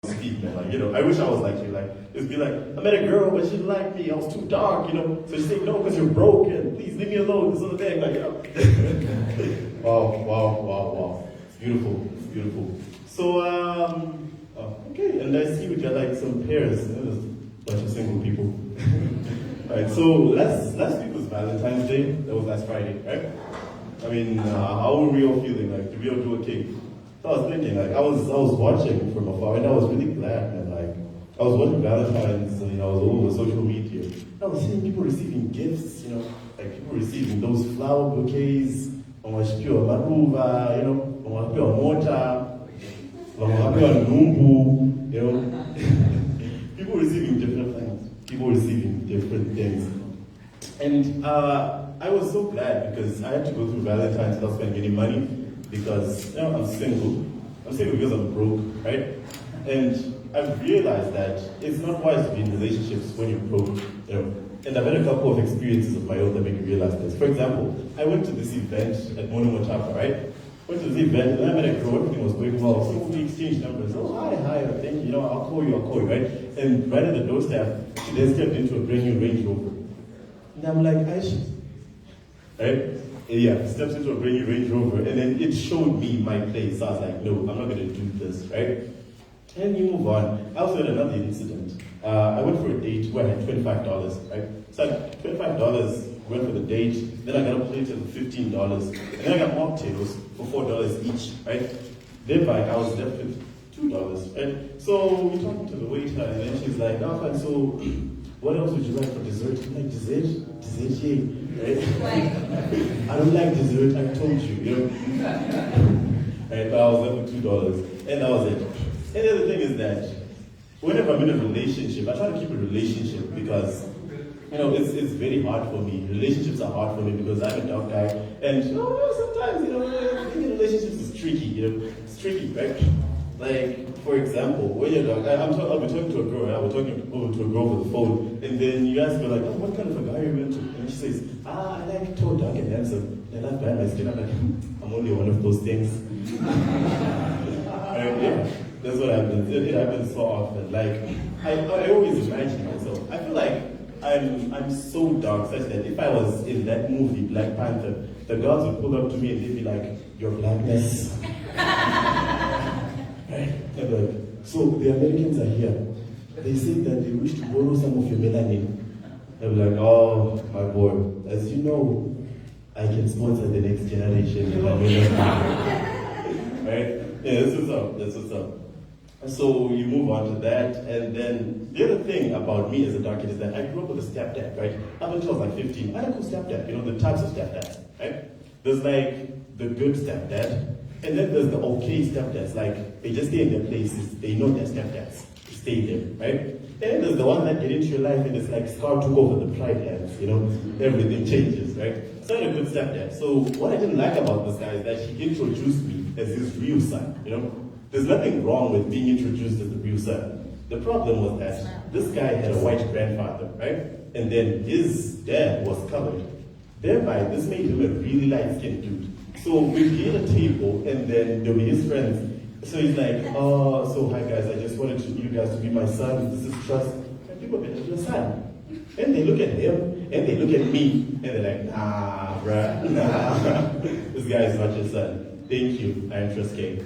speak, man. Like, I wish I was like you. Like, it'd be like, I met a girl, but she didn't like me. I was too dark, So she said, no, because you're broken. Please leave me alone. This other thing, like, Wow. It's beautiful. It's beautiful. So, okay, and I see we got like some pairs. There's a bunch of single people. Alright, so last week was Valentine's Day. That was last Friday, right? I mean, how were we all feeling? Like, did we all do okay? So I was thinking, like, I was watching from afar, and I was really glad, man. Like, I was watching Valentine's, and I was all over social media. I was seeing people receiving gifts, like people receiving those flower bouquets, wamashpiwa maruva, wamapewa mota, wamapewa numbu, people receiving different things. People receiving different things. And I was so glad because I had to go through Valentine's without spending any money because I'm single. I'm single because I'm broke, right? And I've realized that it's not wise to be in relationships when you're broke, And I've had a couple of experiences of my own that make me realize this. For example, I went to this event at Mono Motapa, right? Went to this event and I met a girl, everything was going well. So we exchanged numbers. Oh, hi, thank you, I'll call you, right? And right at the doorstep, she then stepped into a brand new Range Rover. And I'm like, Aisha, right? And yeah, steps into a brand new Range Rover, and then it showed me my place. So I was like, no, I'm not going to do this, right? And you move on. I also had another incident. I went for a date where I had $25, right? So I had $25, went for the date, then I got a plate of $15, and then I got mocktails for $4 each, right? Thereby, I was left with $2, right? So we're talking to the waiter, and then she's like, oh, fine, so what else would you like for dessert? I'm like, dessert? Dessert, yeah, right? I don't like dessert, I told you, Right, but I was left with $2, and that was it. And the other thing is that whenever I'm in a relationship, I try to keep a relationship because, it's very hard for me. Relationships are hard for me because I'm a dark guy. And, sometimes, being in relationships is tricky, It's tricky, right? Like, for example, when you're dark, I'll be talking to a girl, right? We're talking over to a girl over the phone, and then you ask her, like, oh, what kind of a guy are you into? And she says, I like tall, dark, and handsome. And I like my skin. I'm like, I'm only one of those things. Right? Yeah. That's what happens. It happens so often. Like, I always imagine myself. I feel like I'm so dark such that if I was in that movie, Black Panther, the girls would pull up to me and they'd be like, your blackness. Right? They'd be like, so the Americans are here. They say that they wish to borrow some of your melanin. They'll be like, oh, my boy, as you know, I can sponsor the next generation if I'm in right? Yeah, this is up. So you move on to that, and then the other thing about me as a dark kid is that I grew up with a stepdad, right? Up until I was like 15, I had a cool stepdad, the types of stepdads, right? There's like the good stepdad, and then there's the okay stepdads, like they just stay in their places, they know their stepdads, stay there, right? And then there's the one that get into your life and it's like Scar took over the pride hands, everything changes, right? So I had a good stepdad. So what I didn't like about this guy is that he introduced me as his real son, There's nothing wrong with being introduced as the real son. The problem was that this guy had a white grandfather, right? And then his dad was colored. Thereby, this made him a really light-skinned dude. So we'd be at a table, and then there'll be his friends. So he's like, oh, so hi guys, I just wanted you guys to be my son. This is trust. And people are your son. And they look at him, and they look at me, and they're like, nah, bruh, nah. This guy is not your son. Thank you, I am Trust King.